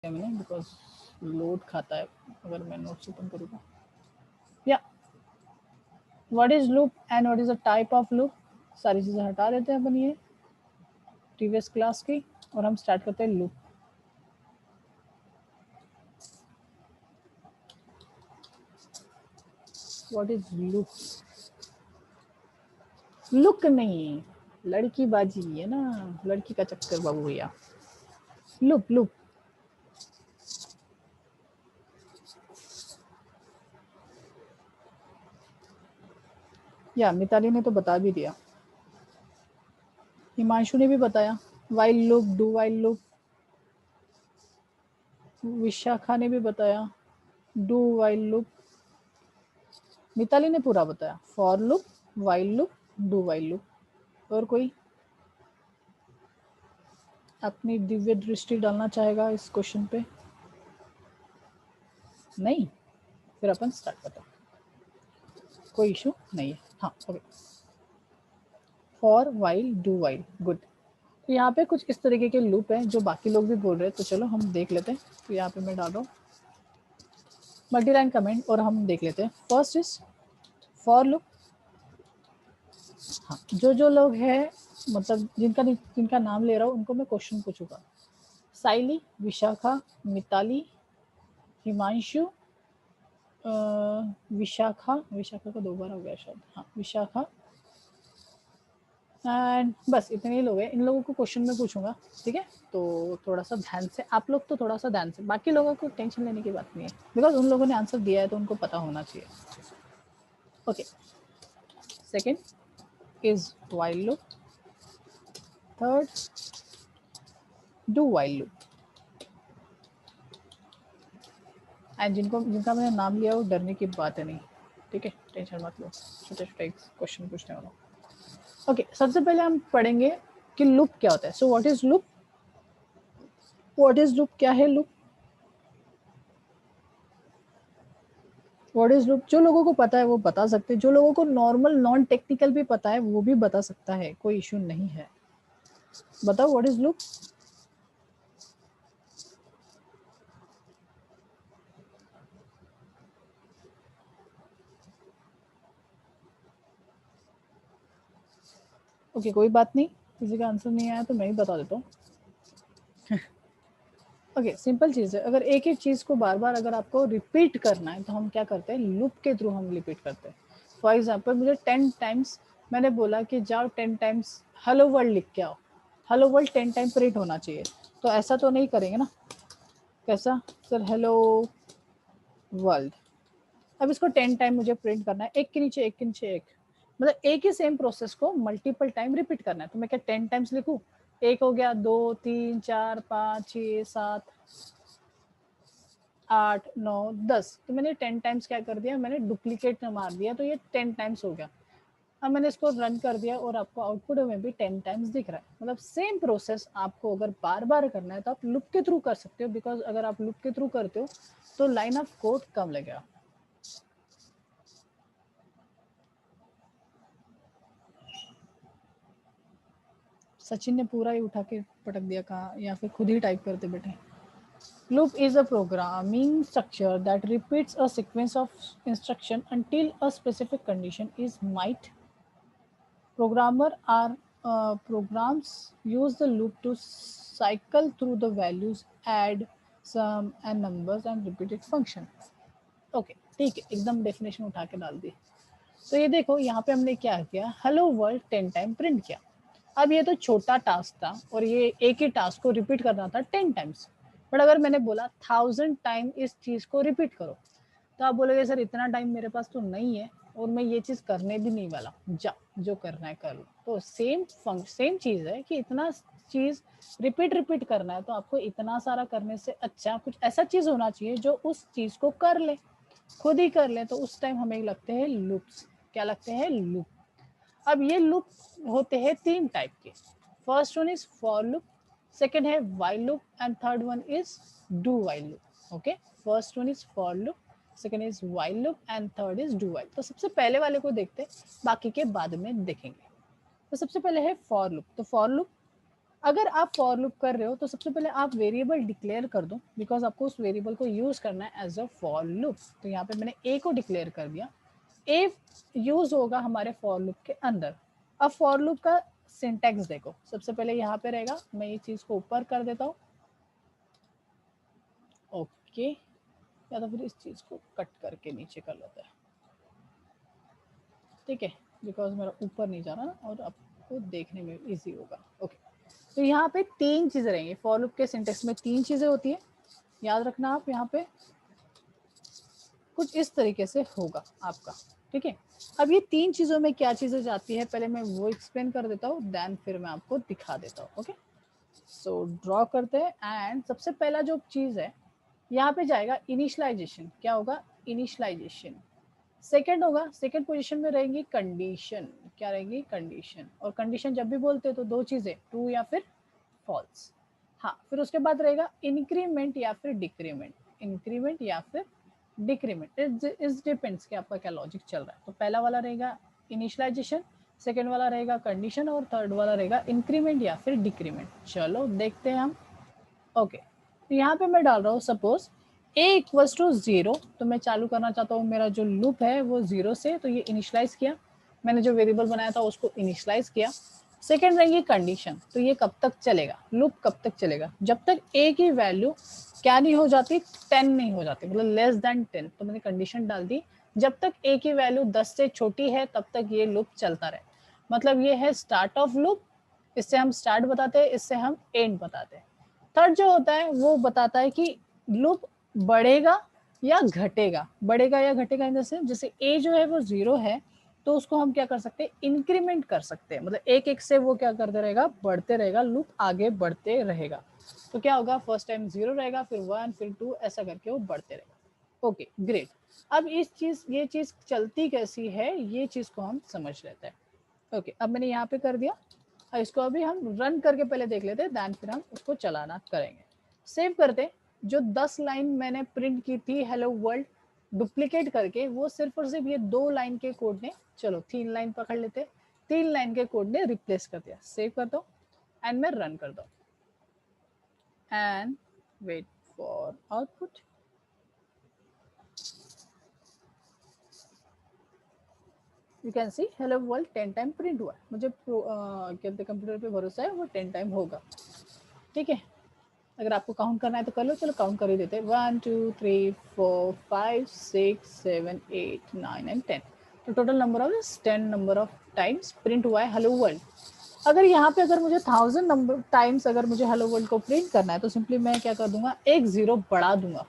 मैंने because load खाता है अगर मैं नोट्स ओपन करूँगा। या what is loop and what is a type of loop, सारी चीज़ें हटा देते हैं अपन ये प्रीवियस क्लास की और हम स्टार्ट करते हैं loop. What is loop? Look नहीं, लड़की बाजी है ना, लड़की का चक्कर बाबू भैया। लूप लूप या मिताली ने तो बता भी दिया, हिमांशु ने भी बताया, while loop, do while loop, Vishakha ने भी बताया डू वाइल लूप, मिताली ने पूरा बताया for loop, while loop, do while loop. और कोई अपनी दिव्य दृष्टि डालना चाहेगा इस क्वेश्चन पे? नहीं, फिर अपन स्टार्ट करते हैं, कोई इशू नहीं है। हाँ okay, for while do while, good. तो यहाँ पे कुछ इस तरीके के लूप हैं जो बाकी लोग भी बोल रहे हैं, तो चलो हम देख लेते हैं। तो यहाँ पे मैं डाल रहा हूँ मल्टीलाइन कमेंट और हम देख लेते हैं। First is for loop. हाँ, जो लोग हैं मतलब जिनका नाम ले रहा हूँ उनको मैं क्वेश्चन पूछूंगा। साइली, विशाखा, मिताली, हिमांशु, विशाखा का 2 बार हो गया शायद, हाँ विशाखा, एंड बस इतने ही लोग हैं। इन लोगों को क्वेश्चन में पूछूंगा, ठीक है? तो थोड़ा सा ध्यान से आप लोग, तो थोड़ा सा ध्यान से, बाकी लोगों को टेंशन लेने की बात नहीं है बिकॉज उन लोगों ने आंसर दिया है तो उनको पता होना चाहिए। Okay, second is while loop, third do while loop, and जिनका मैंने नाम लिया वो डरने की बात है नहीं, ठीक है? टेंशन मत लो, छोटे छोटे क्वेश्चन पूछने वाला। ओके, सबसे पहले हम पढ़ेंगे कि लूप क्या होता है। So what is loop? What is loop, क्या है लूप? व्हाट इज लूप, जो लोगों को पता है वो बता सकते हैं, जो लोगों को नॉर्मल नॉन टेक्निकल भी पता है वो भी बता सकता है, कोई इशू नहीं है। बताओ व्हाट इज लूप? ओके, कोई बात नहीं, किसी का आंसर नहीं आया तो मैं ही बता देता हूँ। ओके, सिंपल चीज़ है। अगर एक एक चीज़ को बार बार अगर आपको रिपीट करना है तो हम क्या करते हैं, लूप के थ्रू हम रिपीट करते हैं। फॉर एग्जाम्पल मुझे 10 टाइम्स मैंने बोला कि जाओ 10 टाइम्स हेलो वर्ल्ड लिख के आओ, हेलो वर्ल्ड 10 टाइम प्रिंट होना चाहिए, तो ऐसा तो नहीं करेंगे ना। कैसा सर, हेलो वर्ल्ड, अब इसको 10 टाइम मुझे प्रिंट करना है, एक के नीचे एक के नीचे एक, मतलब एक ही सेम प्रोसेस को मल्टीपल टाइम रिपीट करना है। तो मैं क्या 10 टाइम्स लिखूं? एक हो गया, 2 3 4 5 6 7 8 9 10, तो मैंने 10 टाइम्स क्या कर दिया, मैंने डुप्लीकेट मार दिया, तो ये 10 टाइम्स हो गया। अब मैंने इसको रन कर दिया और आपको आउटपुट में भी 10 टाइम्स दिख रहा है। मतलब सेम प्रोसेस आपको अगर बार बार करना है तो आप लूप के थ्रू कर सकते हो, बिकॉज अगर आप लूप के थ्रू करते हो तो लाइन ऑफ कोड कम लगेगा। सचिन ने पूरा ही उठा के पटक दिया, कहा या फिर खुद ही टाइप करते बैठे। Loop is a programming structure that repeats a sequence of instruction until a specific condition is met. Programs use the loop to cycle through the values, add, sum and numbers and repeated function. Okay ठीक है, एकदम definition उठा के डाल दी। तो ये देखो यहाँ पे हमने क्या किया, हेलो वर्ल्ड 10 टाइम प्रिंट किया। अब ये तो छोटा टास्क था और ये एक ही टास्क को रिपीट करना था 10 टाइम्स, बट अगर मैंने बोला 1000 टाइम इस चीज को रिपीट करो, तो आप बोलोगे सर इतना टाइम मेरे पास तो नहीं है और मैं ये चीज करने भी नहीं वाला, जा जो करना है कर लो। तो सेम चीज है कि इतना चीज रिपीट रिपीट करना है तो आपको इतना सारा करने से अच्छा कुछ ऐसा चीज होना चाहिए जो उस चीज को कर ले, खुद ही कर ले, तो उस टाइम हमें लगते हैं लूप्स। क्या लगते हैं? लूप। अब ये लूप होते हैं 3 टाइप के। First one is for loop, second है while loop and third one is do while loop. Okay, first one is for loop, second is while loop and third is do while. तो सबसे पहले वाले को देखते हैं, बाकी के बाद में देखेंगे। तो सबसे पहले है फॉर लूप। तो फॉर लूप, अगर आप फॉर लूप कर रहे हो तो सबसे पहले आप वेरिएबल डिक्लेयर कर दो, बिकॉज आपको उस वेरिएबल को यूज करना है एज अ फॉर लूप। तो यहाँ पे मैंने ए को डिक्लेयर कर दिया, ए यूज होगा हमारे फॉर लूप के अंदर। अब फॉर लूप का सिंटैक्स देखो, सबसे पहले यहाँ पे रहेगा, मैं ये चीज को ऊपर कर देता हूँ, ओके, या तो फिर इस चीज को कट करके नीचे कर लेते हैं, ठीक है, बिकॉज मेरा ऊपर नहीं जा रहा ना और आपको देखने में इजी होगा। ओके, तो यहाँ पे तीन चीजें रहेंगी, फॉर लूप के सिंटैक्स में तीन चीजें होती है, याद रखना आप, यहाँ पे कुछ इस तरीके से होगा आपका, ठीक है। अब ये तीन चीजों में क्या चीजें जाती है, पहले मैं वो एक्सप्लेन कर देता हूँ, देन फिर मैं आपको दिखा देता हूँ। ओके, सो ड्रॉ करते हैं, एंड सबसे पहला जो चीज है यहाँ पे जाएगा इनिशियलाइजेशन, क्या होगा, इनिशियलाइजेशन। सेकंड होगा, सेकंड पोजीशन में रहेंगी कंडीशन, क्या रहेंगी, कंडीशन। और कंडीशन जब भी बोलते हैं तो दो चीजें, ट्रू या फिर फॉल्स। हाँ, फिर उसके बाद रहेगा इंक्रीमेंट या फिर डिक्रीमेंट, इंक्रीमेंट या फिर डिक्रीमेंट, इस डिपेंड्स कि आपका क्या लॉजिक चल रहा है। तो पहला वाला रहेगा इनिशियलाइजेशन, सेकेंड वाला रहेगा कंडीशन, और थर्ड वाला रहेगा इंक्रीमेंट या फिर डिक्रीमेंट। चलो देखते हैं हम। ओके, तो यहाँ पे मैं डाल रहा हूँ सपोज a इक्वल्स टू 0, तो मैं चालू करना चाहता हूँ मेरा जो लूप है वो 0 से, तो ये इनिशियलाइज किया, मैंने जो वेरिएबल बनाया था उसको इनिशियलाइज किया। सेकेंड रहेगी कंडीशन, तो ये कब तक चलेगा, लूप कब तक चलेगा, जब तक a की वैल्यू क्या नहीं हो जाती, 10 नहीं हो जाती, मतलब लेस देन 10, तो मैंने कंडीशन डाल दी, जब तक a की वैल्यू 10 से छोटी है तब तक ये लूप चलता रहे। मतलब ये है स्टार्ट ऑफ लूप, इससे हम स्टार्ट बताते हैं, इससे हम एंड बताते हैं। थर्ड जो होता है वो बताता है कि लूप बढ़ेगा या घटेगा, बढ़ेगा या घटेगा इन द सेंस, जैसे a जो है वो 0 है तो उसको हम क्या कर सकते हैं, इंक्रीमेंट कर सकते हैं, मतलब एक एक से वो क्या करते रहेगा, बढ़ते रहेगा, लूप आगे बढ़ते रहेगा। तो क्या होगा, फर्स्ट टाइम 0 रहेगा, फिर 1, फिर 2, ऐसा करके वो बढ़ते रहेगा। ओके ग्रेट, अब ये चीज चलती कैसी है ये चीज को हम समझ लेते हैं। ओके, अब मैंने यहाँ पे कर दिया, इसको अभी हम रन करके पहले देख लेते हैं, दैन फिर हम उसको चलाना करेंगे। सेव करते, जो 10 लाइन मैंने प्रिंट की थी हेलो वर्ल्ड डुप्लीकेट करके, वो सिर्फ और सिर्फ ये 2 लाइन के कोड ने, चलो 3 लाइन पकड़ लेते, 3 लाइन के कोड ने रिप्लेस कर दिया। सेव कर दो एंड मैं रन कर दो and wait for output. You can see hello world 10 time print हुआ है, मुझे कहते कंप्यूटर पे भरोसा है, वो 10 टाइम होगा, ठीक है। अगर आपको काउंट करना है तो कर लो, चलो काउंट कर ही देते हैं, 1 2 3 4 5 6 7 8 9 एंड 10, तो total number of 10 number of times print हुआ है हेलो वर्ल्ड। अगर यहाँ पे अगर मुझे 1000 नंबर टाइम्स अगर मुझे हेलो वर्ल्ड को प्रिंट करना है तो सिंपली मैं क्या कर दूंगा, एक जीरो बढ़ा दूंगा,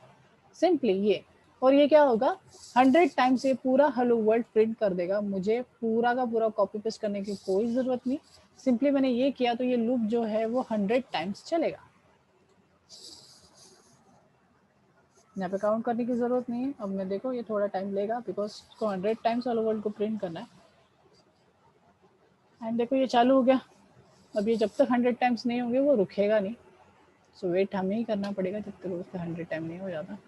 सिंपली ये, और ये क्या होगा, 100 टाइम्स ये पूरा हेलो वर्ल्ड प्रिंट कर देगा, मुझे पूरा का पूरा कॉपी पेस्ट करने की कोई जरूरत नहीं, सिंपली मैंने ये किया तो ये लूप जो है वो 100 टाइम्स चलेगा। यहाँ पे काउंट करने की जरूरत नहीं है। अब मैं देखो ये थोड़ा टाइम लेगा बिकॉज इसको 100 टाइम्स हेलो वर्ल्ड को प्रिंट करना है। एंड देखो ये चालू हो गया, अब ये जब तक 100 टाइम्स नहीं होंगे वो रुकेगा नहीं, सो वेट हमें ही करना पड़ेगा जब तक उसका 100 टाइम नहीं हो जाता।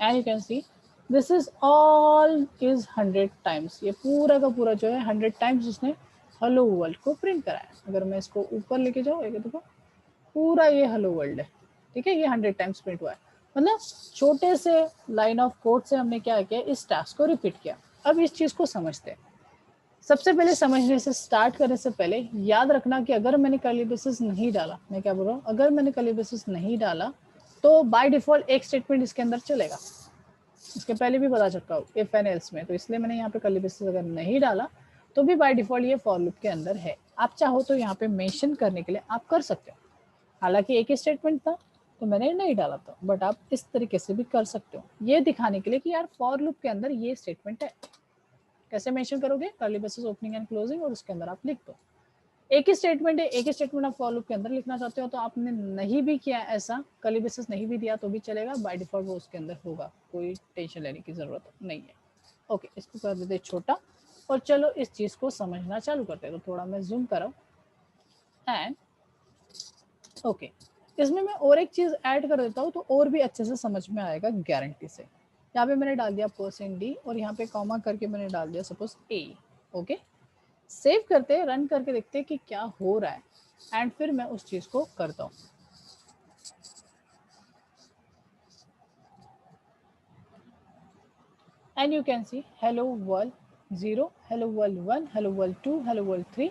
And you can see this is all is 100 times, ये पूरा का पूरा जो है 100 टाइम्स उसने हेलो वर्ल्ड को प्रिंट कराया। अगर मैं इसको ऊपर लेके जाऊँ, एक देखो पूरा ये हेलो वर्ल्ड है, ठीक है, ये 100 टाइम्स प्रिंट हुआ है, मतलब छोटे से लाइन ऑफ कोड से हमने क्या किया, इस टास्क को रिपीट किया। अब इस चीज को समझते हैं, सबसे पहले समझने से स्टार्ट करने से पहले याद रखना कि अगर मैंने कर्ली ब्रेसेस नहीं डाला, मैं क्या बोल रहा हूँ, अगर मैंने कर्ली ब्रेसेस नहीं डाला तो बाय डिफॉल्ट एक स्टेटमेंट इसके अंदर चलेगा, इसके पहले भी बता चुका हूँ इफ एंड एल्स में, तो इसलिए मैंने यहाँ पे कर्ली ब्रेसेस अगर नहीं डाला तो भी बाय डिफॉल्ट ये फॉर लूप के अंदर है। आप चाहो तो यहाँ पे मेंशन करने के लिए आप कर सकते हो, हालांकि एक ही स्टेटमेंट था तो मैंने नहीं डाला था, बट आप इस तरीके से भी कर सकते हो, ये दिखाने के लिए कि यार फॉर लूप के अंदर ये स्टेटमेंट है। कैसे मेंशन करोगे, curly braces opening and closing, और उसके अंदर आप लिख दो, एक ही स्टेटमेंट है, एक ही स्टेटमेंट आप फॉर लूप के अंदर लिखना चाहते हो तो आपने नहीं भी किया ऐसा, कर्ली ब्रेसेस नहीं भी दिया तो भी चलेगा, बाय डिफॉल्ट वो उसके अंदर होगा, कोई टेंशन लेने की जरूरत नहीं है। ओके, इसको कर देते छोटा, और चलो इस चीज को समझना चालू करते हैं। तो थोड़ा मैं जूम कराऊं एंड ओके, इसमें मैं और एक चीज ऐड कर देता हूँ तो और भी अच्छे से समझ में आएगा गारंटी से। यहाँ पे मैंने डाल दिया %d और यहाँ पे कॉमा करके मैंने डाल दिया सपोज a। ओके, सेव करते, रन करके देखते कि क्या हो रहा है। एंड फिर मैं उस चीज को करता हूँ। And you can see hello world 0, hello world 1, hello world 2, hello world 3।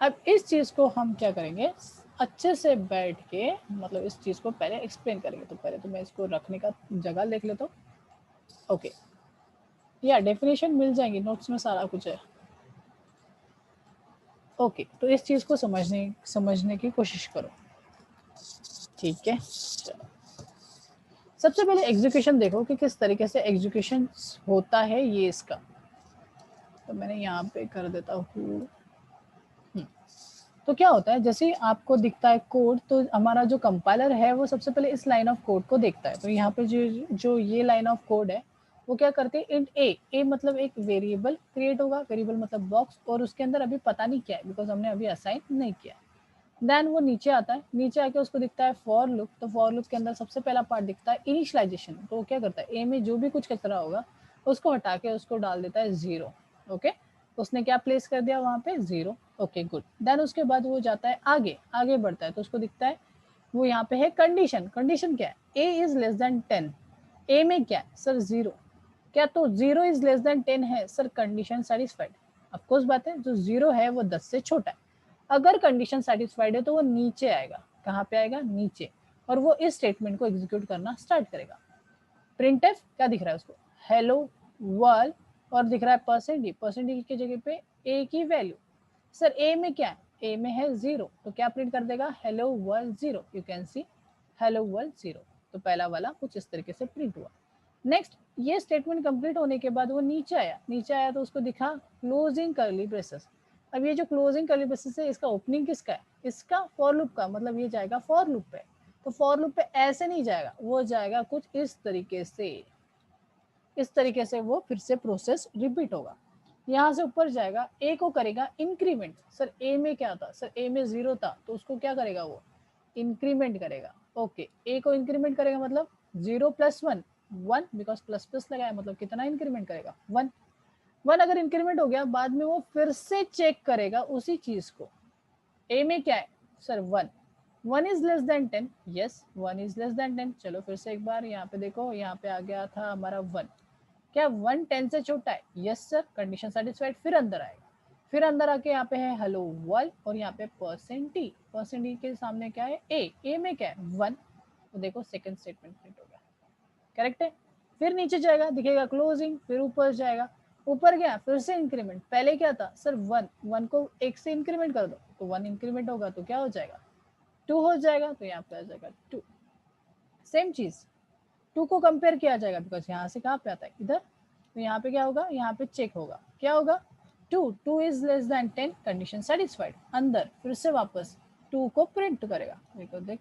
अब इस चीज को हम क्या करेंगे, अच्छे से बैठ के मतलब इस चीज को पहले एक्सप्लेन करेंगे। तो पहले तो मैं इसको रखने का जगह लिख लेता हूँ। ओके, या डेफिनेशन मिल जाएंगी, नोट्स में सारा कुछ है। ओके, तो इस चीज को समझने की कोशिश करो, ठीक है। चलो, सबसे पहले एग्जीक्यूशन देखो कि किस तरीके से एग्जीक्यूशन होता है ये इसका। तो मैंने यहाँ पे कर देता हूँ। तो क्या होता है, जैसे आपको दिखता है कोड, तो हमारा जो कंपाइलर है वो सबसे पहले इस लाइन ऑफ कोड को देखता है। तो यहाँ पे जो ये लाइन ऑफ कोड है वो क्या करते हैं, इंट ए मतलब एक वेरिएबल क्रिएट होगा, वेरिएबल मतलब बॉक्स, और उसके अंदर अभी पता नहीं क्या है बिकॉज हमने अभी असाइन नहीं किया। देन वो नीचे आता है, नीचे आके उसको दिखता है फॉर लूप। तो फॉर लूप के अंदर सबसे पहला पार्ट दिखता है इनिशियलाइजेशन। तो वो क्या करता है, ए में जो भी कुछ कचरा होगा उसको हटा के उसको डाल देता है 0। ओके, उसने क्या प्लेस कर दिया वहां पे, 0। Okay good. देन उसके बाद वो जाता है आगे, आगे बढ़ता है, तो उसको दिखता है वो यहाँ पे है कंडीशन। कंडीशन क्या है, ए इज लेस देन 10। ए में क्या है सर, 0। क्या तो 0 इज लेस देन 10 है सर, कंडीशन सेटिस्फाइड। ऑफकोर्स बात है, जो 0 है वो 10 से छोटा है। अगर कंडीशन सेटिस्फाइड है तो वो नीचे आएगा। कहाँ पे आएगा, नीचे। और वो इस स्टेटमेंट को एग्जीक्यूट करना स्टार्ट करेगा। प्रिंटफ क्या दिख रहा है उसको, हेलो वर्ल्ड, और दिख रहा है परसेंटेज। परसेंटेज की जगह पे ए की वैल्यू। सर ए में क्या है, ए में है 0, तो क्या प्रिंट कर देगा, hello world 0। You can see hello world 0। तो पहला वाला कुछ इस तरीके से प्रिंट हुआ। नेक्स्ट, ये स्टेटमेंट कंप्लीट होने के बाद वो नीचे आया, नीचे आया तो उसको दिखा क्लोजिंग कर्ली ब्रेसेस। अब ये जो क्लोजिंग कर्ली ब्रेसेस है, इसका ओपनिंग किसका है, इसका फॉर लूप का, मतलब ये जाएगा फॉर लूप पे। तो फॉर लूप पे ऐसे नहीं जाएगा, वो जाएगा कुछ इस तरीके से। इस तरीके से वो फिर से प्रोसेस रिपीट होगा। यहाँ से ऊपर जाएगा, ए को करेगा इंक्रीमेंट। सर ए में क्या था, सर ए में 0 था, तो उसको क्या करेगा, वो इंक्रीमेंट करेगा। ओके, ए को इंक्रीमेंट करेगा मतलब 0 + 1 1, बिकॉज प्लस प्लस लगाया मतलब कितना इंक्रीमेंट करेगा, 1। 1 अगर इंक्रीमेंट हो गया, बाद में वो फिर से चेक करेगा उसी चीज को। ए में क्या है sir, 1। 1 is less than 10, yes 1 is less than 10। चलो फिर से एक बार यहाँ पे देखो, यहाँ पे आ गया था हमारा 1। क्या 1 10 से छोटा है, यस सर, कंडीशन सेटिस्फाइड। फिर अंदर आएगा, फिर अंदर आके यहाँ पे है हेलो वर्ल्ड, और यहाँ पे %t। %t के सामने क्या है, ए में क्या है 1। तो देखो सेकंड स्टेटमेंट प्रिंट हो गया, करेक्ट है। फिर नीचे जाएगा, दिखेगा क्लोजिंग, फिर ऊपर जाएगा, ऊपर गया फिर से इंक्रीमेंट। पहले क्या था सर, 1, 1 को 1 से इंक्रीमेंट कर दो, तो 1 इंक्रीमेंट होगा तो क्या हो जाएगा, 2 हो जाएगा, तो यहाँ पे आ जाएगा 2। सेम चीज 2 को कंपेयर किया जाएगा, बिकॉज यहाँ से कहाँ पे आता है, इधर। तो यहाँ पे क्या होगा, यहाँ पे चेक होगा, क्या होगा, 2 is less than 10, condition satisfied. अंदर फिर से वापस 2 को प्रिंट करेगा। देखो देख,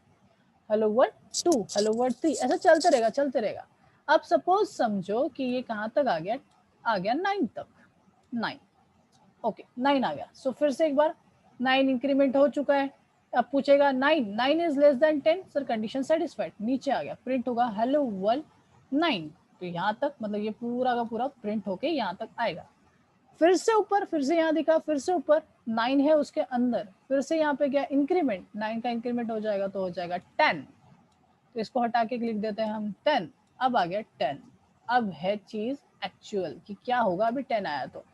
हेलो वर्ड 2, हेलो वर्ड 3, ऐसा चलते रहेगा, चलते रहेगा। अब सपोज समझो कि ये कहाँ तक आ गया 9 तक, 9। ओके 9 आ गया। सो फिर से एक बार 9 इंक्रीमेंट हो चुका है। अब पूछेगा 9 is less than 10, sir condition satisfied. नीचे आ गया, प्रिंट होगा हेलो वर्ल्ड 9। तो यहाँ तक मतलब ये पूरा का पूरा प्रिंट होके यहाँ तक आएगा। फिर से ऊपर, फिर से यहाँ दिखा, फिर से ऊपर 9 है उसके अंदर, फिर से यहाँ पे क्या इंक्रीमेंट, 9 का इंक्रीमेंट हो जाएगा तो हो जाएगा 10। तो इसको हटा के लिख देते हैं हम 10। अब आ गया 10। अब है चीज एक्चुअल कि क्या होगा, अभी 10 आया तो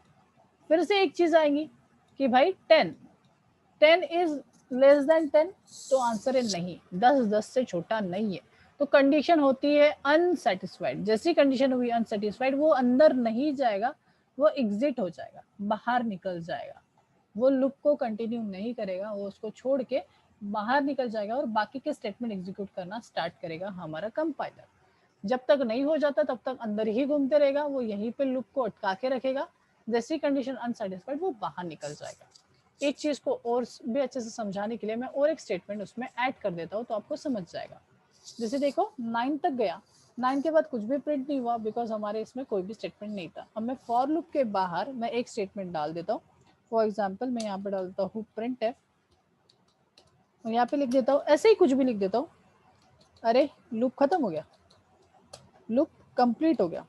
फिर से एक चीज आएगी कि भाई 10 इज लेस देन 10, तो आंसर है नहीं, 10 से छोटा नहीं है। तो कंडीशन होती है अनसेटिस्फाइड। जैसी कंडीशन हुई अनसेटिस्फाइड, वो अंदर नहीं जाएगा, वो एग्जिट हो जाएगा, बाहर निकल जाएगा। वो लूप को कंटिन्यू नहीं करेगा, वो उसको छोड़ के बाहर निकल जाएगा और बाकी के स्टेटमेंट एग्जीक्यूट करना स्टार्ट करेगा हमारा कंपाइलर। जब तक नहीं हो जाता तब तक अंदर ही घूमते रहेगा, वो यहीं पे लूप को अटका के रखेगा। जैसी कंडीशन अनसेटिस्फाइड, वो बाहर निकल जाएगा। एक चीज को और भी अच्छे से समझाने के लिए मैं और एक स्टेटमेंट उसमें ऐड कर देता हूँ, तो आपको समझ जाएगा। जैसे देखो 9 तक गया, 9 के बाद कुछ भी प्रिंट नहीं हुआ बिकॉज हमारे इसमें कोई भी स्टेटमेंट नहीं था। अब मैं फॉर लूप के बाहर मैं एक स्टेटमेंट डाल देता हूँ। फॉर एग्जाम्पल मैं यहाँ पे डाल देता हूँ प्रिंट एफ, और यहाँ पे लिख देता हूँ ऐसे ही कुछ भी लिख देता हूँ। अरे लूप खत्म हो गया, लूप कंप्लीट हो गया।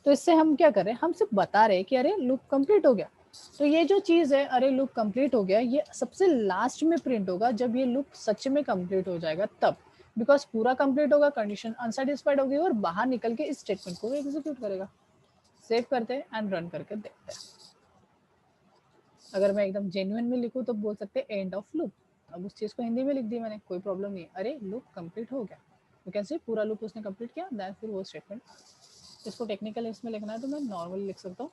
तो इससे हम क्या कर रहे हैं, हम सिर्फ बता रहे हैं कि अरे लूप कंप्लीट हो गया। तो ये जो चीज़ है अरे लूप कंप्लीट हो गया, ये सबसे लास्ट में प्रिंट होगा जब ये लूप सच में कंप्लीट हो जाएगा तब, बिकॉज पूरा कंप्लीट होगा, कंडीशन अनसेटिस्फाइड होगी और बाहर निकल के इस स्टेटमेंट को एग्जीक्यूट करेगा। सेव करते हैं एंड रन करके देखते हैं। अगर मैं एकदम जेन्युइन में लिखूँ तो बोल सकते हैं एंड ऑफ लूप। अब उस चीज़ को हिंदी में लिख दी मैंने, कोई प्रॉब्लम नहीं, अरे लूप कंप्लीट हो गया, यू कैन सी पूरा लूप उसने कंप्लीट किया, दैन फिर वो स्टेटमेंट। इसको टेक्निकल इसमें लिखना है तो मैं नॉर्मली लिख सकता हूँ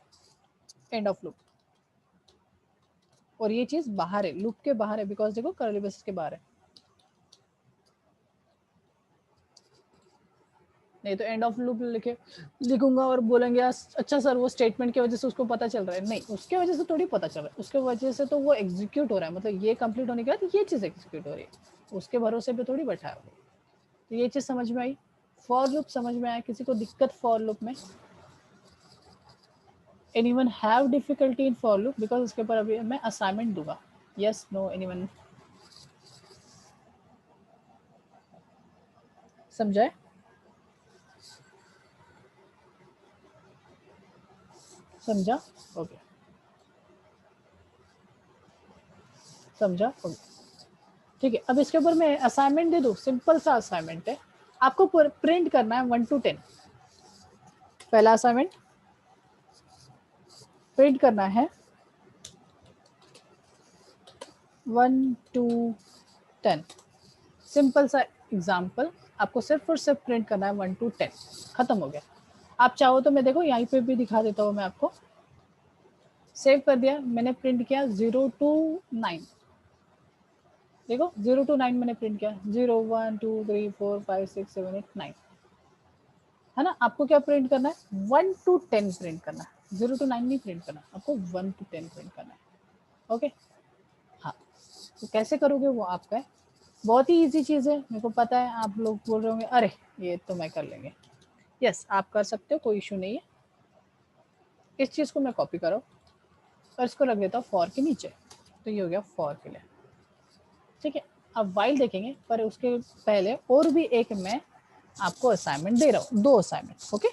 एंड ऑफ लूप। और ये चीज़ बाहर है, लूप के बाहर है, बिकॉज देखो कर्ली ब्रेसेस के बाहर है। नहीं तो एंड ऑफ लूप लिखूंगा और बोलेंगे अच्छा सर वो स्टेटमेंट की वजह से उसको पता चल रहा है, नहीं उसके वजह से थोड़ी पता चल रहा है, उसके वजह से तो वो एग्जीक्यूट हो रहा है, मतलब ये कंप्लीट होने के बाद ये चीज़ एग्जीक्यूट हो रही है, उसके भरोसे पे थोड़ी बैठा है। तो ये चीज़ समझ में आई, फॉर लूप समझ में आया, किसी को दिक्कत फॉर लूप में? Anyone have difficulty in for loop? Because उसके ऊपर अभी मैं असाइनमेंट दूंगा। Yes no anyone? समझाए? समझा? ओके, समझा, ओके, ठीक है। अब इसके ऊपर मैं असाइनमेंट दे दूँ, सिंपल सा असाइनमेंट है, आपको प्रिंट करना है 1 to 10। पहला असाइनमेंट प्रिंट करना है 1 to 10, सिंपल सा एग्जाम्पल, आपको सिर्फ और सिर्फ प्रिंट करना है 1 to 10, खत्म हो गया। आप चाहो तो मैं देखो यहीं पे भी दिखा देता हूँ मैं आपको। सेव कर दिया मैंने, प्रिंट किया 0 to 9, देखो 0 to 9 मैंने प्रिंट किया, 0 1 2 3 4 5 6 7 8 9, है ना। आपको क्या प्रिंट करना है? 1 to 10 प्रिंट करना है, 0 to 9 नहीं प्रिंट करना, आपको 1 to 10 प्रिंट करना है। ओके, हाँ, तो कैसे करोगे वो आपका है, बहुत ही इजी चीज़ है। मेरे को पता है आप लोग बोल रहे होंगे अरे ये तो मैं कर लेंगे, यस आप कर सकते हो, कोई इशू नहीं है। इस चीज़ को मैं कॉपी करो और इसको रख देता हूँ फॉर के नीचे, तो ये हो गया फॉर के लिए, ठीक है। अब वाइल देखेंगे, पर उसके पहले और भी एक मैं आपको असाइनमेंट दे रहा हूँ, 2 असाइनमेंट, ओके।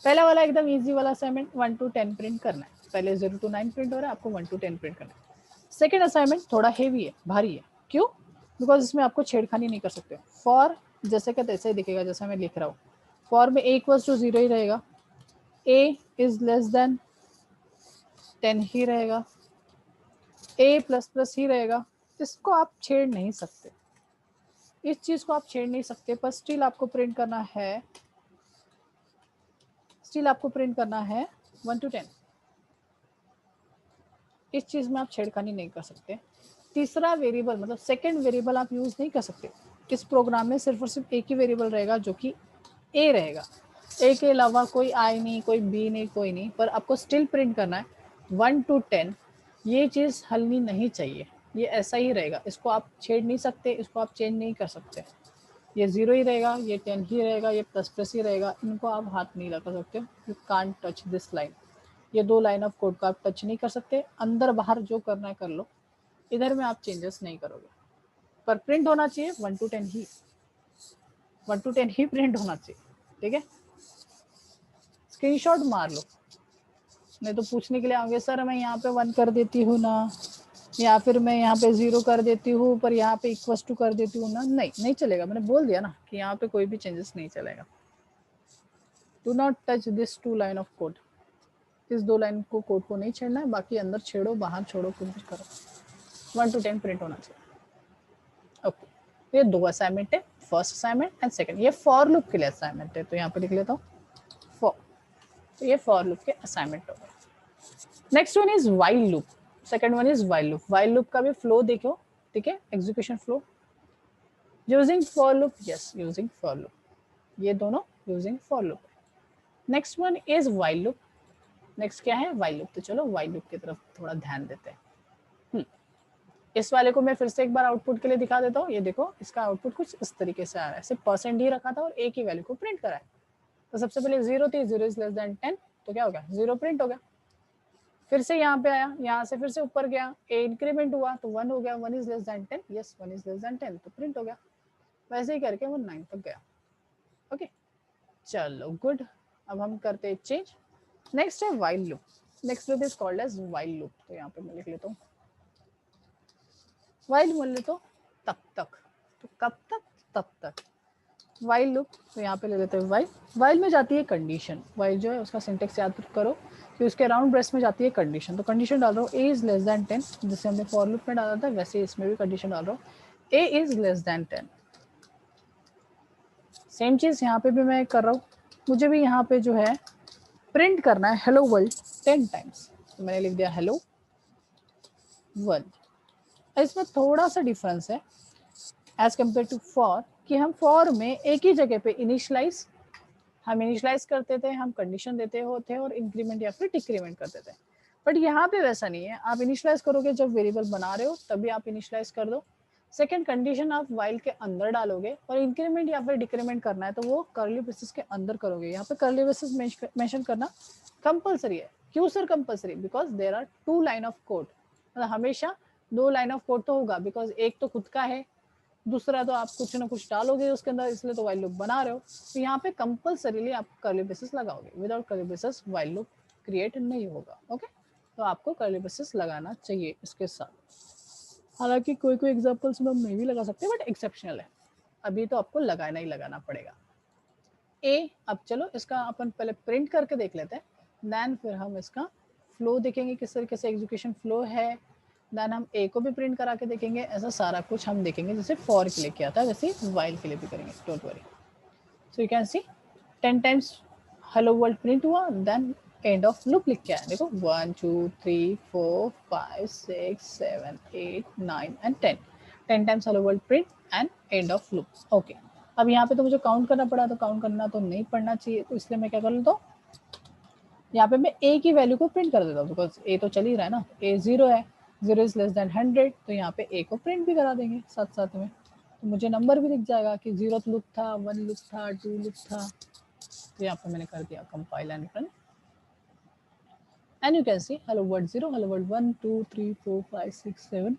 पहला वाला एकदम इजी वाला असाइनमेंट 1 to 10 प्रिंट करना है, पहले 0 to 9 प्रिंट हो रहा है, आपको 1 to 10 प्रिंट करना है। सेकेंड असाइनमेंट थोड़ा हेवी है, भारी है, क्यों? बिकॉज इसमें आपको छेड़खानी नहीं कर सकते। फॉर जैसे का तैसे ही दिखेगा, जैसा मैं लिख रहा हूँ, फॉर में a = 0 ही रहेगा, a इज लेस देन 10 ही रहेगा, a++ ही रहेगा, इसको आप छेड़ नहीं सकते, इस चीज को आप छेड़ नहीं सकते, पर स्टिल आपको प्रिंट करना है, स्टिल आपको प्रिंट करना है 1 to 10। इस चीज में आप छेड़खानी नहीं कर सकते। तीसरा वेरिएबल मतलब सेकंड वेरिएबल आप यूज नहीं कर सकते इस प्रोग्राम में, सिर्फ और सिर्फ एक ही वेरिएबल रहेगा जो कि a रहेगा, a के अलावा कोई i नहीं, कोई b नहीं, कोई नहीं, पर आपको स्टिल प्रिंट करना है 1 to 10। ये चीज़ हलनी नहीं चाहिए, ये ऐसा ही रहेगा, इसको आप छेड़ नहीं सकते, इसको आप चेंज नहीं कर सकते, ये 0 ही रहेगा, ये 10 ही रहेगा, ये ++ ही रहेगा, इनको आप हाथ नहीं लगा सकते, you can't touch this line. ये 2 लाइन ऑफ कोड को आप टच नहीं कर सकते, अंदर बाहर जो करना है कर लो, इधर में आप चेंजेस नहीं करोगे, पर प्रिंट होना चाहिए 1 to 10 he, 1 to 10 he print होना चाहिए, ठीक है। स्क्रीनशॉट मार लो, नहीं तो पूछने के लिए आओगे सर मैं यहाँ पे 1 कर देती हूँ ना, या फिर मैं यहाँ पे 0 कर देती हूँ पर यहाँ पे = कर देती हूँ ना, नहीं नहीं चलेगा, मैंने बोल दिया ना कि यहाँ पे कोई भी चेंजेस नहीं चलेगा। Do not touch this 2 line of code, इस 2 लाइन को कोड को नहीं छेड़ना है, बाकी अंदर छेड़ो बाहर छोड़ो कुछ भी करो, 1 to 10 प्रिंट होना चाहिए। ओके, ये 2 असाइनमेंट है, फर्स्ट असाइनमेंट एंड सेकंड। ये फॉर लूप के लिए असाइनमेंट है, तो यहाँ पे लिख लेता हूँ फॉर, तो ये फॉर लूप के असाइनमेंट हो गए। Next one is while loop, second one is while loop. While loop का भी फ्लो देखो, ठीक है, execution flow using for loop, yes using for loop, ये दोनों using for loop. Next one is while loop, next क्या है? While loop. तो चलो वाइल लूप की तरफ थोड़ा ध्यान देते हैं। इस वाले को मैं फिर से एक बार आउटपुट के लिए दिखा देता हूँ, ये देखो इसका आउटपुट कुछ इस तरीके से आ रहा है, सिर्फ परसेंट ही रखा था और एक ही वैल्यू को प्रिंट करा है। तो सबसे पहले 0 थी, 0 इज लेस देन 10, तो क्या हो गया? 0 प्रिंट हो गया। फिर से यहाँ पे आया, यहाँ से फिर से ऊपर गया, ए इंक्रीमेंट हुआ तो 1 हो गया, 1 is less than 10, yes 1 is less than 10, तो प्रिंट हो गया। वैसे ही करके वो 9 तक गया। ओके, चलो गुड। अब हम करते हैं चेंज। नेक्स्ट है while loop. Next loop is called as while loop. तो यहाँ पे मैं लिख लेता हूँ वाइल, बोल ले तो तब तक, तो कब तक, तब तक वाइल लूप। तो यहाँ पे ले लेते हैं वाइल। वाइल में जाती है कंडीशन। वाइल जो है उसका सिंटेक्स याद करो कि उसके राउंड ब्रेस में जाती है कंडीशन। तो कंडीशन डाल रहा हूँ ए इज लेस देन 10, जिसे हमने फॉर लूप में डाला था वैसे इसमें भी कंडीशन डाल रहा हूँ ए इज लेस देन 10। सेम चीज यहाँ पे भी मैं कर रहा हूँ। मुझे भी यहाँ पे जो है प्रिंट करना है हेलो वर्ल्ड 10 टाइम्स। तो मैंने लिख दिया हेलो वर्ल्ड। इसमें थोड़ा सा डिफरेंस है एज कम्पेयर टू फॉर, कि हम फॉर में एक ही जगह पे हम इनिशलाइज करते थे, हम कंडीशन देते होते और इंक्रीमेंट या फिर डिक्रीमेंट करते थे। बट यहाँ पे वैसा नहीं है। आप इनिशलाइज करोगे जब वेरिएबल बना रहे हो तभी आप इनिशलाइज कर दो। सेकंड कंडीशन आप वाइल के अंदर डालोगे, और इंक्रीमेंट या फिर डिक्रीमेंट करना है तो वो कर्ली ब्रेसेस के अंदर करोगे। यहाँ पे कर्ली ब्रेसेस मेंशन करना कंपलसरी है। क्यों sir compulsory? Because there are 2 line of code. मतलब हमेशा 2 लाइन ऑफ कोड तो होगा, बिकॉज एक तो खुद का है, दूसरा तो आप कुछ ना कुछ डालोगे उसके अंदर, इसलिए तो वाइल लूप बना रहे हो। तो यहाँ पे कंपलसरीली आप कर्ली ब्रेसेस लगाओगे। Without curly braces while loop create नहीं होगा। ओके, तो आपको कर्ली ब्रेसेस लगाना चाहिए इसके साथ। हालांकि कोई कोई एग्जांपल्स में हम नहीं भी लगा सकते, बट एक्सेप्शनल है। अभी तो आपको लगाना ही लगाना पड़ेगा। ए, अब चलो इसका अपन पहले प्रिंट करके देख लेते हैं, देन फिर हम इसका फ्लो देखेंगे किस तरीके से एग्जीक्यूशन फ्लो है। देन हम ए को भी प्रिंट करा के देखेंगे। ऐसा सारा कुछ हम देखेंगे, जैसे फॉर के लिए किया था वैसे वाइल के लिए भी करेंगे, don't worry. So you can C 10 times hello world print हुआ, देन एंड ऑफ लूप लिख के आया। देखो 1 2 3 4 5 6 7 8 9 and 10। 10 times hello world print and end of loop. Okay, अब यहाँ पे तो मुझे काउंट करना पड़ा, तो काउंट करना तो नहीं पड़ना चाहिए, तो इसलिए मैं क्या कर लेता हूँ, यहाँ पे मैं ए की वैल्यू को प्रिंट कर देता हूँ, बिकॉज ए तो चल ही रहा है ना, ए 0 है, 0 इज लेस देन 100। तो यहाँ पे ए को प्रिंट भी करा देंगे साथ साथ में, तो मुझे नंबर भी दिख जाएगा कि 0 लूप था, 1 लूप था, 2 लूप था। तो यहाँ पे मैंने कर दिया compile and run, and you can see hello world 0, hello world 1 2 3 4 5 6 7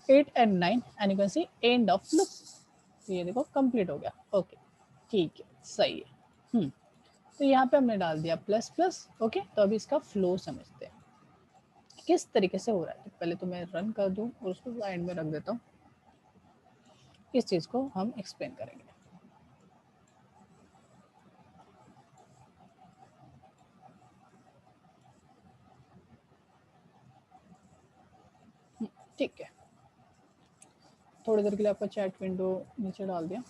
8 and 9, and you can C end of loop. तो ये देखो कंप्लीट हो गया। ओके, ठीक है, सही है। तो यहाँ पे हमने डाल दिया प्लस प्लस। ओके, तो अभी इसका फ्लो समझते हैं किस तरीके से हो रहा है। तो पहले तो मैं रन कर दूं और उसको साइड में रख देता हूँ। इस चीज को हम एक्सप्लेन करेंगे। ठीक है, थोड़ी देर के लिए आपका चैट विंडो नीचे डाल दिया।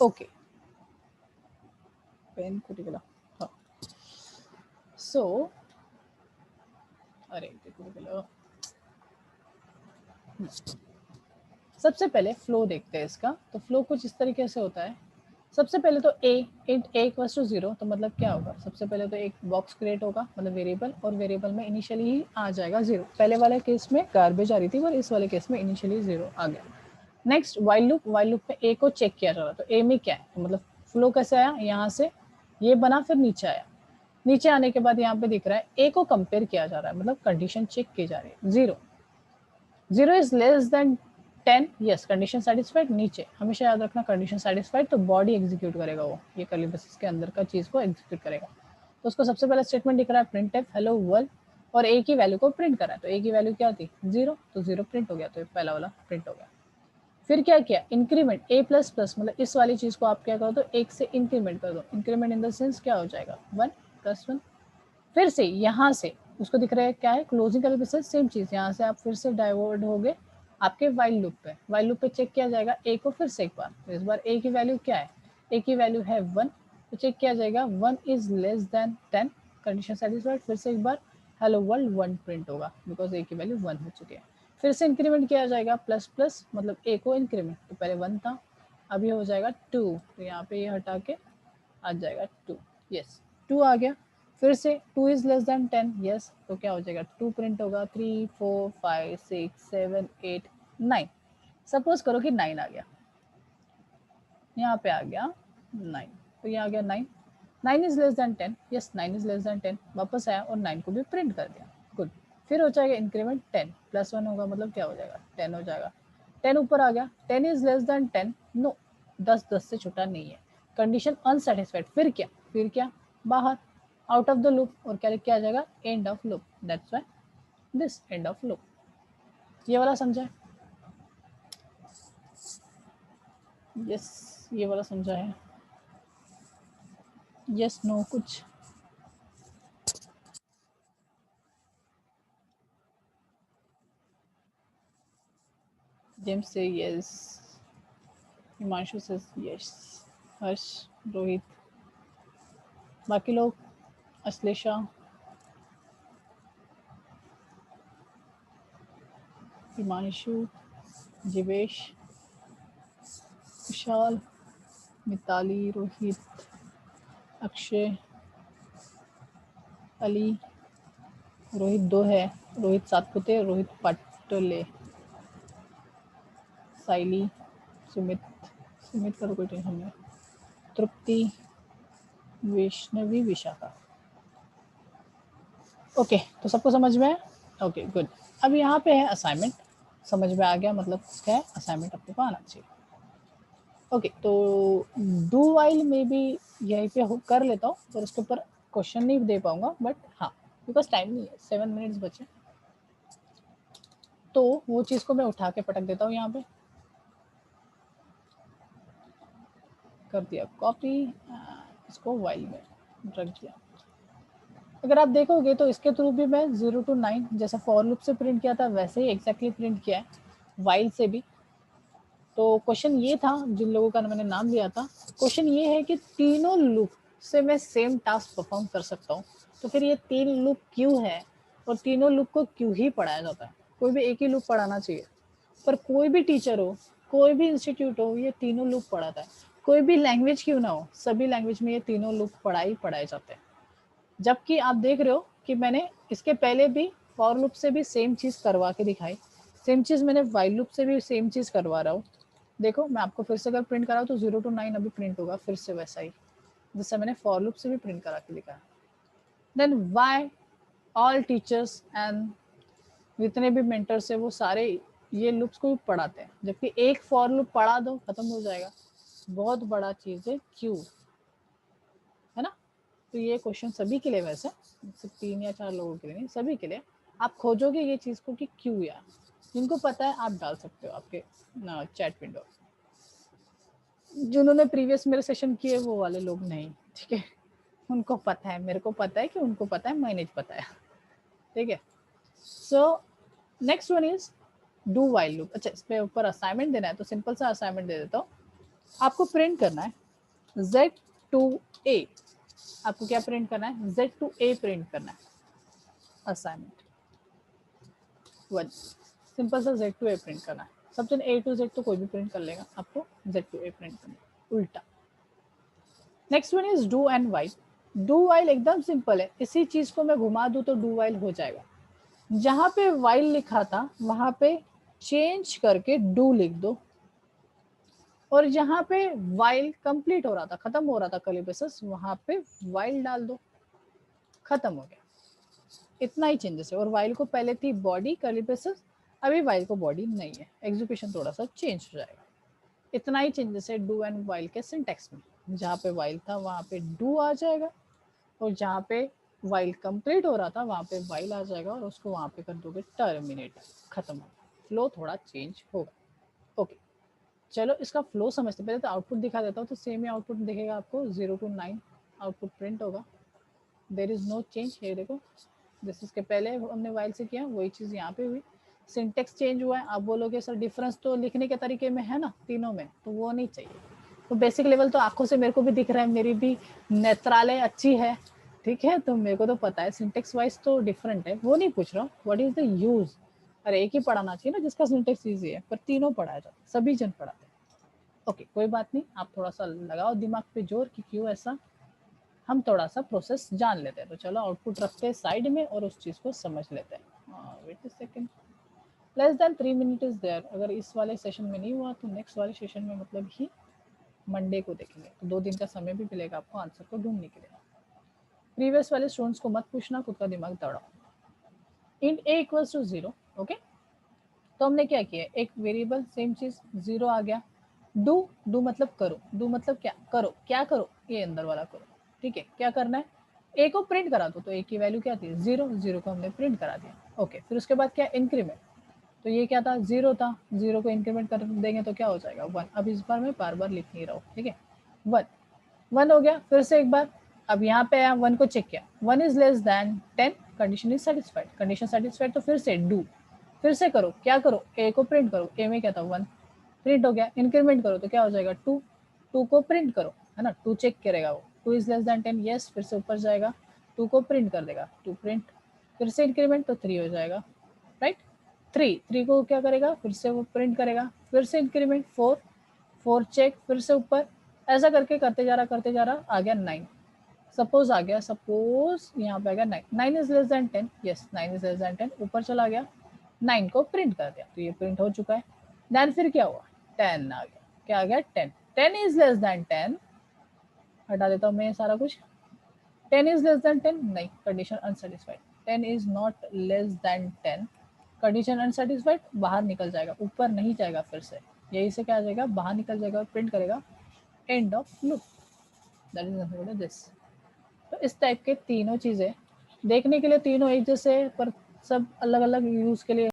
ओके, पेन कुटिकला, हाँ। सो अरे देखो, सबसे पहले फ्लो देखते हैं इसका। तो फ्लो कुछ इस तरीके से होता है। सबसे पहले तो ए इक्वल्स टू 0, तो मतलब क्या होगा, सबसे पहले तो एक बॉक्स क्रिएट होगा, मतलब वेरिएबल, और वेरिएबल में इनिशियली ही आ जाएगा 0। पहले वाले केस में गार्बेज आ रही थी, और इस वाले केस में इनिशियली 0 आ गया। नेक्स्ट वाइल लूप में ए को चेक किया जा रहा, तो ए में क्या है, तो मतलब फ्लो कैसे आया, यहाँ से ये बना फिर नीचे आया। नीचे आने के बाद यहाँ पे दिख रहा है ए को कंपेयर किया जा रहा है, मतलब कंडीशन चेक की जा रही है। 0 is less than 10, yes condition satisfied. नीचे हमेशा याद रखना कंडीशन सेटिस्फाइड, तो बॉडी एग्जीक्यूट करेगा, वो ये कर्ली ब्रेसेस के अंदर का चीज को एग्जीक्यूट करेगा। तो उसको सबसे पहला स्टेटमेंट दिख रहा है प्रिंटफ हेलो वर्ल्ड, और ए की वैल्यू को प्रिंट करा है। तो ए की वैल्यू क्या थी 0, तो 0 प्रिंट हो गया, तो पहला वाला प्रिंट हो गया। फिर क्या किया, इंक्रीमेंट ए प्लस प्लस, मतलब इस वाली चीज को आप क्या करो, तो एक से इंक्रीमेंट कर दो। इंक्रीमेंट इन द सेंस क्या हो जाएगा 1 + 1। फिर से यहाँ से उसको दिख रहा है क्या है, क्लोजिंग कर्ली ब्रेसेस, सेम चीज, यहाँ से आप फिर से डाइवर्ट हो गए आपके वाइल लूप पे। वाइल लूप पे चेक किया जाएगा ए को फिर से एक बार। तो इस बार ए की वैल्यू क्या है, ए की वैल्यू है 1, तो चेक किया जाएगा 1 is less than 10, condition satisfied. फिर से एक बार हेलो वर्ल्ड 1 प्रिंट होगा, बिकॉज ए की वैल्यू 1 हो चुकी है। फिर से इंक्रीमेंट किया जाएगा प्लस प्लस, मतलब ए को इंक्रीमेंट, तो पहले 1 था, अभी हो जाएगा 2, तो यहाँ पे ये हटा के आ जाएगा 2, यस 2 आ गया। फिर से 2 इज लेस देन 10, यस, तो क्या हो जाएगा 2 प्रिंट होगा। 3 4 5 6 7 8 9, सपोज करो कि 9 आ गया, यहाँ पे आ गया 9, तो ये आ गया 9। 9 is less than 10, yes 9 is less than 10, वापस आया और 9 को भी प्रिंट कर दिया, गुड। फिर हो जाएगा इंक्रीमेंट 10 + 1 होगा, मतलब क्या हो जाएगा 10 हो जाएगा। 10 ऊपर आ गया, 10 इज लेस देन 10, नो 10 10 से छोटा नहीं है, कंडीशन अनसेटिस्फाइड, फिर क्या बाहर, आउट ऑफ द लूप, और क्या लिख के आ जाएगा, end of loop, that's why this end of loop. ये वाला समझा है? यस, ये वाला समझा है? यस नो कुछ? जेम्स से यस, हिमांशु से यस, हर्ष, रोहित, बाकी लोग, अश्लेषा, हिमांशु, जिवेश, विशाल, मिताली, रोहित, अक्षय, अली, रोहित 2 है, रोहित सातपुते, रोहित पाटले, साइली, सुमित, सुमित का तो कोई टेंशन नहीं, तृप्ति, वैष्णवी, विशाखा। ओके, तो सबको समझ में है? Okay good. अब यहाँ पे है असाइनमेंट, समझ में आ गया, मतलब क्या है, असाइनमेंट अपने को आना चाहिए। ओके, तो डू वाइल में भी यहीं पे कर लेता हूँ, और उसके ऊपर क्वेश्चन नहीं दे पाऊंगा, बट हाँ बिकॉज टाइम नहीं है, 7 मिनट्स बचे, तो वो चीज़ को मैं उठा के पटक देता हूँ यहाँ पे, कर दिया कॉपी, इसको वाइल में रख दिया। अगर आप देखोगे तो इसके थ्रू भी मैं 0 to 9 जैसे फॉर लूप से प्रिंट किया था वैसे ही एग्जैक्टली प्रिंट किया है वाइल से भी। तो क्वेश्चन ये था, जिन लोगों का मैंने नाम लिया था, क्वेश्चन ये है कि तीनों लूप से मैं सेम टास्क परफॉर्म कर सकता हूँ, तो फिर ये 3 लूप क्यों है, और तीनों लूप को क्यों ही पढ़ाया जाता है? कोई भी एक ही लूप पढ़ाना चाहिए, पर कोई भी टीचर हो, कोई भी इंस्टीट्यूट हो, ये तीनों लूप पढ़ाता है। कोई भी लैंग्वेज क्यों ना हो, सभी लैंग्वेज में ये तीनों लूप पढ़ाए जाते हैं। जबकि आप देख रहे हो कि मैंने इसके पहले भी फॉर लूप से भी सेम चीज़ करवा के दिखाई, सेम चीज़ मैंने वाइल लूप से भी सेम चीज़ करवा रहा हूँ। देखो मैं आपको फिर से अगर प्रिंट कराऊँ तो 0 to 9 अभी प्रिंट होगा फिर से वैसा ही, जैसे मैंने फॉर लूप से भी प्रिंट करा के दिखाया। Then why all teachers and जितने भी मेंटर्स है वो सारे ये लूप्स को भी पढ़ाते हैं, जबकि एक फॉर लूप पढ़ा दो खत्म हो जाएगा। बहुत बड़ा चीज़ है क्यों, है ना? तो ये क्वेश्चन सभी के लिए, वैसे सिर्फ 3 या 4 लोगों के लिए नहीं, सभी के लिए। आप खोजोगे ये चीज़ को कि क्यों यार, जिनको पता है आप डाल सकते हो आपके चैट विंडो। जिन्होंने प्रीवियस मेरे सेशन किए वो वाले लोग नहीं, ठीक है, उनको पता है, मेरे को पता है कि उनको पता है, मैंने पता है, ठीक है। So next one is do while loop. अच्छा, इस पे ऊपर असाइनमेंट देना है, तो सिंपल सा असाइनमेंट दे देता हूँ। आपको प्रिंट करना है Z2A, आपको क्या प्रिंट करना है, Z2A प्रिंट करना है। असाइनमेंट 1, सिंपल सा Z2A प्रिंट करना है। सबसे A to Z तो कोई भी प्रिंट कर लेगा, आपको Z2A प्रिंट करना है, उल्टा। Next one is do and while. Do while एकदम सिंपल है, इसी चीज को मैं घुमा दूं तो डू वाइल हो जाएगा। जहां पे वाइल लिखा था वहां पे चेंज करके डू लिख दो, और जहां पे वाइल कंप्लीट हो रहा था, खत्म हो रहा था कर्ली ब्रेसेस, वहां पे वाइल डाल दो, खत्म हो गया। इतना ही चेंजेस है। और वाइल को पहले थी बॉडी कर्ली ब्रेसेस, अभी वाइल को बॉडी नहीं है, एग्जीक्यूशन थोड़ा सा चेंज हो जाएगा। इतना ही चेंजेस है डू एंड वाइल के सिंटेक्स में। जहाँ पे वाइल था वहां पे डू आ जाएगा, और जहाँ पे वाइल कंप्लीट हो रहा था वहां पे वाइल आ जाएगा, और उसको वहां पे कर दोगे टर्मिनेट, खत्म हो। फ्लो थोड़ा चेंज होगा। ओके, चलो इसका फ्लो समझते, पहले तो आउटपुट दिखा देता हूँ। तो सेम ही आउटपुट दिखेगा आपको, 0 to 9 आउटपुट प्रिंट होगा। There is no change. ये देखो, जैसे इसके पहले हमने वाइल से किया वही चीज़ यहाँ पे हुई। सिंटेक्स चेंज हुआ है। आप बोलोगे सर डिफरेंस तो लिखने के तरीके में है ना तीनों में, तो वो नहीं चाहिए। तो बेसिक लेवल तो आंखों से मेरे को भी दिख रहा है, मेरी भी नेत्रालय अच्छी है, ठीक है, तो मेरे को तो पता है सिंटेक्स वाइज तो डिफरेंट है, वो नहीं पूछ रहा हूँ। व्हाट इज द यूज, अरे एक ही पढ़ाना चाहिए ना जिसका सिंटेक्स ईजी है, पर तीनों पढ़ाया जाता है, सभी जन पढ़ाते हैं। ओके, कोई बात नहीं, आप थोड़ा सा लगाओ दिमाग पे जोर कि क्यों ऐसा, हम थोड़ा सा प्रोसेस जान लेते हैं। तो चलो आउटपुट रखते हैं साइड में और उस चीज़ को समझ लेते हैं। Wait a second, less than 3 minute is there. अगर इस वाले सेशन में नहीं हुआ तो नेक्स्ट वाले सेशन में, मतलब ही मंडे को देखेंगे, तो 2 दिन का समय भी मिलेगा आपको आंसर को ढूंढने के लिए। प्रीवियस वाले स्टूडेंट्स को मत पूछना, खुद का दिमाग दौड़ाओ। Int a equals to 0, okay. तो हमने क्या किया, एक वेरिएबल सेम चीज 0 आ गया, डू मतलब करो, डू मतलब क्या करो, क्या करो, ये अंदर वाला करो, ठीक है। क्या करना है, ए को प्रिंट करा दो, तो ए की वैल्यू क्या थी, 0, 0 को हमने प्रिंट करा दिया। ओके, फिर उसके बाद क्या, इंक्रीमेंट, तो ये क्या था, 0 था, 0 को इंक्रीमेंट कर देंगे तो क्या हो जाएगा, 1। अब इस बार मैं बार बार लिख नहीं रहा हूँ, ठीक है। 1, 1 हो गया, फिर से एक बार, अब यहाँ पे आया 1 को चेक किया, 1 is less than 10, condition is satisfied, condition satisfied, तो फिर से डू, फिर से करो, क्या करो, ए को प्रिंट करो, ए में क्या था 1, प्रिंट हो गया, इंक्रीमेंट करो तो क्या हो जाएगा 2, 2 को प्रिंट करो, है ना, 2 चेक करेगा वो, 2 इज लेस देन 10, यस, फिर से ऊपर जाएगा, 2 को प्रिंट कर देगा, 2 प्रिंट, फिर से इंक्रीमेंट तो 3 हो जाएगा, राइट। 3 को क्या करेगा, फिर से वो प्रिंट करेगा, फिर से इंक्रीमेंट 4, 4 चेक, फिर से ऊपर, ऐसा करके करते जा रहा, आ गया 9, सपोज आ गया, सपोज यहाँ पे आ गया 9, 9 is less than 10, yes 9 is less than 10, ऊपर चला गया, 9 को प्रिंट कर दिया, तो ये प्रिंट हो चुका है। देन फिर क्या हुआ, 10 आ गया, क्या आ गया 10, 10 इज लेस देन 10, हटा देता हूँ मैं ये सारा कुछ, 10 इज लेस देन 10, नहीं, condition unsatisfied, 10 is not less than 10, condition unsatisfied, बाहर निकल जाएगा, ऊपर नहीं जाएगा, फिर से यही से क्या आ जाएगा, बाहर निकल जाएगा और प्रिंट करेगा end of loop, that is nothing this. तो इस टाइप के तीनों चीजें देखने के लिए तीनों एक जैसे, पर सब अलग अलग यूज के लिए